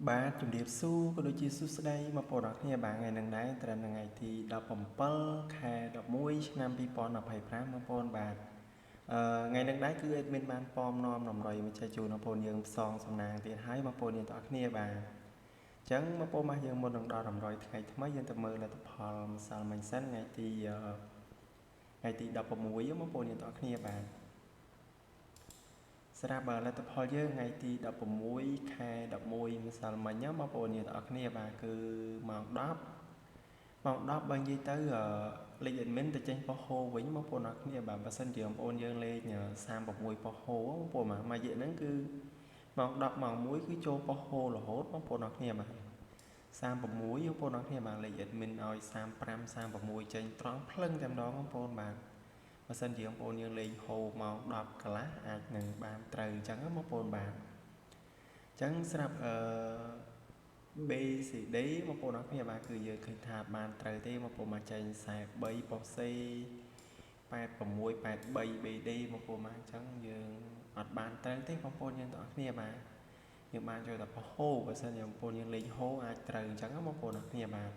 បាទជំរាបសួរក៏ដូចជាសួស្តីមកបងប្អូនគ្នាបាទថ្ងៃនឹងដែរត្រឹមថ្ងៃទី17ខែ11ឆ្នាំ2025បងប្អូនបាទថ្ងៃនឹងដែរគឺ admin បានប៉មនាំតម្រុយមកចេះជូនបងប្អូនយើងផ្សងសំណាងទៀតហើយបងប្អូនយើងទាំងអស់គ្នាបាទអញ្ចឹងបងប្អូនមកយើងមុននឹងដល់តម្រុយថ្ងៃថ្មីយើងទៅមើលលទ្ធផលម្សិលមិញសិនថ្ងៃទី16បងប្អូនយើងទាំងអស់គ្នាបាទស្រាប់លទ្ធផលយើងថ្ងៃទី16ខែ11ម្សិលមិញបងប្អូនយើងទាំងអស់គ្នាបាទគឺម៉ោង10បើនិយាយទៅលេខ admin ទៅចេញប៉ុស្តិ៍ហូវិញបងប្អូនទាំងអស់គ្នាបាទបើសិនជាបងប្អូនយើងលេខ36ប៉ុស្តិ៍ហូបងប្អូនមួយរយៈហ្នឹងគឺម៉ោង10ម៉ោង1គឺចូលប៉ុស្តិ៍ហូរហូតបងប្អូនទាំងអស់គ្នាបាទ36បងប្អូនទាំងអស់គ្នាបាទលេខ admin ឲ្យ35 36ចេញត្រង់ភ្លឹងតែម្ដងបងប្អូនបាទបើសិនជាបងប្អូនយើងលេងហូរម៉ោង10កន្លះអាចនឹងបានត្រូវអញ្ចឹងបងប្អូនបាទអញ្ចឹងស្រាប់BCD បងប្អូនអរគ្នាបាទគឺយើងឃើញថាបានត្រូវទេបងប្អូនមកចេញ43ប៉ុសេ86 83 BD បងប្អូនមកអញ្ចឹងយើងអត់បានត្រូវទេបងប្អូនយើងទាំងអស់គ្នាបាទយើងបានចូលតែប៉ុហូបើសិនជាបងប្អូនយើងលេងហូអាចត្រូវអញ្ចឹងបងប្អូនអរគ្នាបាទ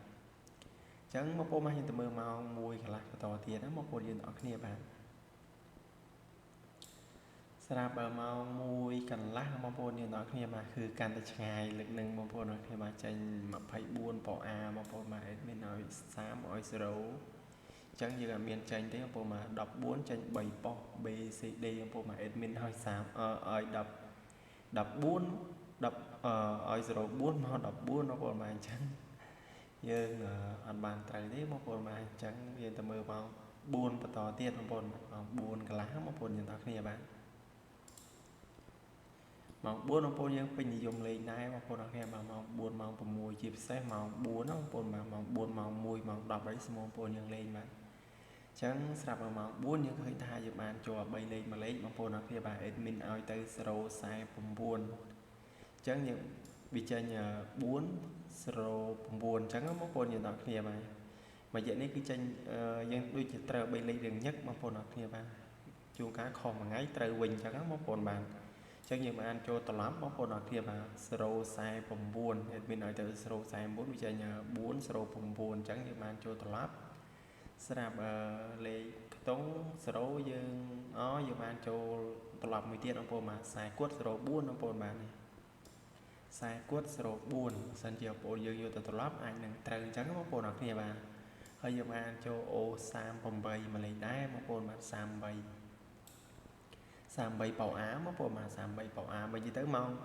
អញ្ចឹងបងប្អូនមកយើងទៅមើលម៉ោង1កន្លះបន្តទៀតណាបងប្អូនយើងទាំងអស់គ្នាបាទស្រាប់ម៉ោង1កន្លះបងប្អូនយើងទាំងអស់គ្នាបាទគឺកាន់តែឆ្ងាយលើកនឹងបងប្អូនទាំងអស់គ្នាបាទចេញ24ប៉ុ A បងប្អូនបាទ admin ឲ្យ30ឲ្យ0អញ្ចឹងយើងអត់មានចេញទេបងប្អូនបាទ14ចេញ3ប៉ុស្ B C D បងប្អូនបាទ admin ឲ្យ30ឲ្យ10 14 10ឲ្យ04មក14បងប្អូនបាទអញ្ចឹងយើងអត់បានត្រូវទេបងប្អូនបាទអញ្ចឹងយើងទៅមើលម៉ោង4បន្តទៀតបងប្អូនម៉ោង4កន្លះបងប្អូនយើងទាំងគ្នាបាទម៉ោង4បងប្អូនយើងពេញនិយមលេងដែរបងប្អូនអរគ្នាបាទម៉ោង4ម៉ោង6ជាពិសេសម៉ោង4ណាបងប្អូនបាទម៉ោង4ម៉ោង1ម៉ោង10អីស្មងបងប្អូនយើងលេងបាទអញ្ចឹងស្រាប់ម៉ោង4យើងឃើញថាយើងបានចូល3លេខ1លេខបងប្អូនអរគ្នាបាទ admin ឲ្យទៅ049អញ្ចឹងយើងវាចេញ4 09អញ្ចឹងបងប្អូនយើងទាំងគ្នាបាទមួយរយៈនេះគឺចេញយើងដូចជាត្រូវ3លេខរឿងញឹកបងប្អូនអរគ្នាបាទជួនកាលខុសមួយថ្ងៃត្រូវវិញអញ្ចឹងបងប្អូនបាទអញ្ចឹងយើងបានចូលត្រឡប់បងប្អូនអរគ្នាបាទ049 admin ឲ្យទៅ049វាចេញ409អញ្ចឹងយើងបានចូលត្រឡប់ស្រាប់លេខខ្ទង់0យើងយើងបានចូលត្រឡប់មួយទៀតបងប្អូនបាទ40គាត់04បងប្អូនបាទនេះ40គាត់04សិនជាបងប្អូនយើងយកទៅត្រឡប់អាចនឹងត្រូវអញ្ចឹងបងប្អូនអរគ្នាបាទហើយយើងបានចូល O38 មួយលេខដែរបងប្អូនបាទ38ប៉ោ A បងប្អូនបាទ38ប៉ោ A បើនិយាយទៅម៉ោង4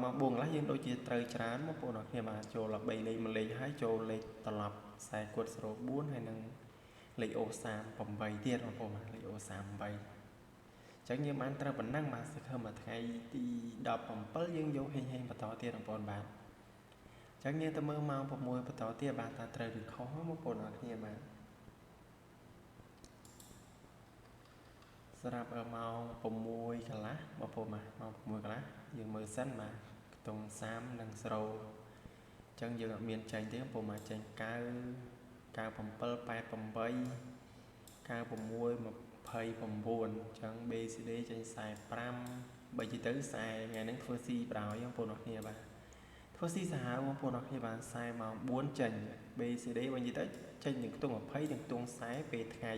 ម៉ោង4កន្លះយើងដូចជាត្រូវច្រើនបងប្អូនអរគ្នាបាទចូល13លេខ1លេខហើយចូលលេខត្រឡប់40គាត់04ហើយនឹងលេខ O38 ទៀតបងប្អូនបាទលេខ O38 អញ្ចឹងយើងបានត្រូវប៉ុណ្ណឹងបាទសង្ឃឹមមួយថ្ងៃទី17យើងយកហេងបន្តទៀតបងប្អូនបាទអញ្ចឹងយើងទៅមើលម៉ោង6បន្តទៀតបាទថាត្រូវឬខុសបងប្អូនអរគ្នាបាទស្រាប់ម៉ោង6កន្លះបងប្អូនបាទម៉ោង6កន្លះយើងមើលសិនបាទខ្ទង់30និង0អញ្ចឹងយើងអត់មានចេញទេបងប្អូនបាទចេញ9 97 88 96 29អញ្ចឹង BCD ចេញ45បើនិយាយទៅ40ថ្ងៃហ្នឹងធ្វើស៊ីប្រោយបងប្អូនអរគ្នាបាទធ្វើស៊ីសាហាវបងប្អូនអរគ្នាបាទ40ម៉ោង4ចេញ BCD បើនិយាយទៅចេញនឹងខ្ទង់20និងខ្ទង់40ពេលថ្ងៃ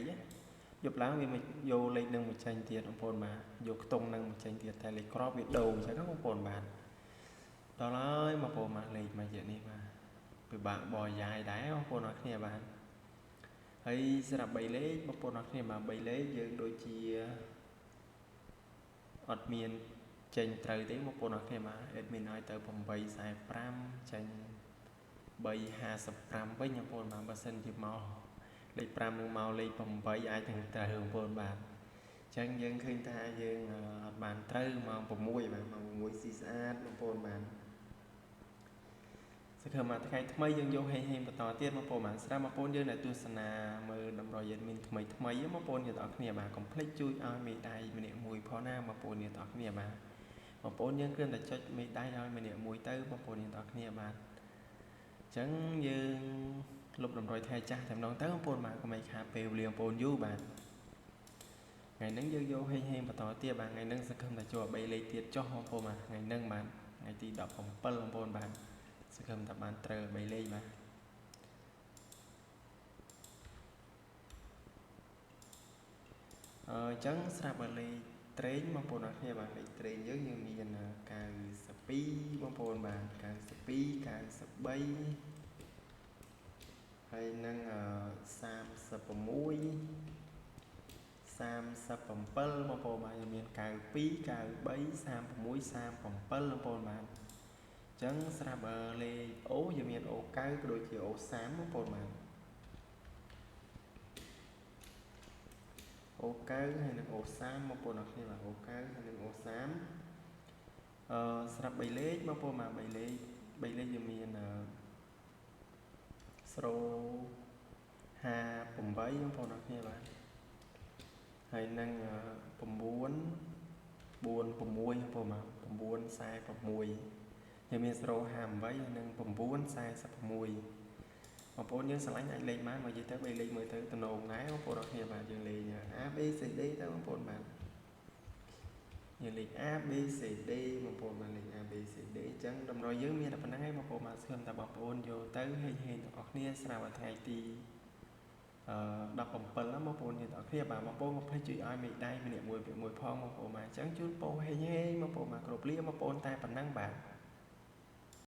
យប់ឡើងវាមកយកលេខនឹងមកចេញទៀតបងប្អូនបាទយកខ្ទង់នឹងមកចេញទៀតតែលេខក្របវាដូរអញ្ចឹងបងប្អូនបាទដល់ហើយបងប្អូនមកលេខមួយរយៈនេះបាទពិបាកបរយាយដែរបងប្អូនអរគ្នាបាទហើយសម្រាប់3លេខបងប្អូនអរគ្នាបាទ3លេខយើងដូចជាអត់មានចេញត្រូវទេបងប្អូនអរគ្នាបាទ admin ឲ្យទៅ845ចេញ355វិញបងប្អូនបាទបើសិនជាមកលេខ5នឹងមកលេខ8អាចនឹងត្រូវបងប្អូនបាទអញ្ចឹងយើងឃើញថាយើងអត់បានត្រូវម៉ោង6បាទម៉ោង6ស៊ីស្អាតបងប្អូនបាទសង្ឃឹមថាថ្ងៃថ្មីយើងយកហេងបន្តទៀតបងប្អូនបាទស្រាប់បងប្អូនយើងដែលទស្សនាមើលតម្រុយមានថ្មីបងប្អូនយើងទាំងអស់គ្នាបាទកុំភ្លេចជួយឲ្យមេដៃម្នាក់មួយផងណាបងប្អូនយើងទាំងអស់គ្នាបាទបងប្អូនយើងគ្រាន់តែចុចមេដៃឲ្យម្នាក់មួយទៅបងប្អូនយើងទាំងអស់គ្នាបាទអញ្ចឹងយើងលុបតម្រុយថ្ងៃចាស់តែម្ដងទៅបងប្អូនបាទកុំឲ្យខាតពេលវេលាបងប្អូនយូរបាទថ្ងៃហ្នឹងយើងយកហេងបន្តទៀតបាទថ្ងៃហ្នឹងសង្ឃឹមថាចូល3លេខទៀតចុះបងប្អូនបាទថ្ងៃហ្នឹងបាទ ថ្ងៃទី17បងប្អូនបាទសង្ឃឹមថាបានត្រូវ3លេខបាទអញ្ចឹងស្រាប់លេខត្រេងបងប្អូនអរគ្នាបាទលេខត្រេងយើងមាន92បងប្អូនបាទ92 93ហើយនឹង36 37បងប្អូនបាទមាន92 93 36 37បងប្អូនបាទអញ្ចឹងស្រាប់លេខអូយើងមានអូ9ក៏ដូចជាអូ30បងប្អូនបាទអូ9ហើយនឹងអូ30បងប្អូនអរគ្នាបាទអូ9ហើយនឹងអូ30ស្រាប់3លេខបងប្អូនបាទ3លេខយើងមាន058បងប្អូនអរគ្នាបាទហើយនឹង9 46បងប្អូនបាទ946យើងមាន058ហើយនឹង946បងប្អូនយើងឆ្លាញ់អាចលេខបានមកនិយាយទៅ3លេខមើលទៅតំណងដែរបងប្អូនអរគ្នាបាទយើងលេខ A B C D ទៅបងប្អូនបាទយើងលេខ A B C D បងប្អូនបាទលេខ A B C D អញ្ចឹងតម្រុយយើងមានតែប៉ុណ្្នឹងឯងបងប្អូនបាទស្គឹមតែបងប្អូនយកទៅហេងទាំងអស់គ្នាស្រាប់ថ្ងៃទី17បងប្អូនយើងទាំងអស់គ្នាបាទបងប្អូនកុំភ្លេចជួយឲ្យមេដៃម្នាក់មួយផងបងប្អូនបាទអញ្ចឹងជូនពរហេងបងប្អូនបាទគ្រប់លាបងប្អូនតែប៉ុណ្្នឹងបាទ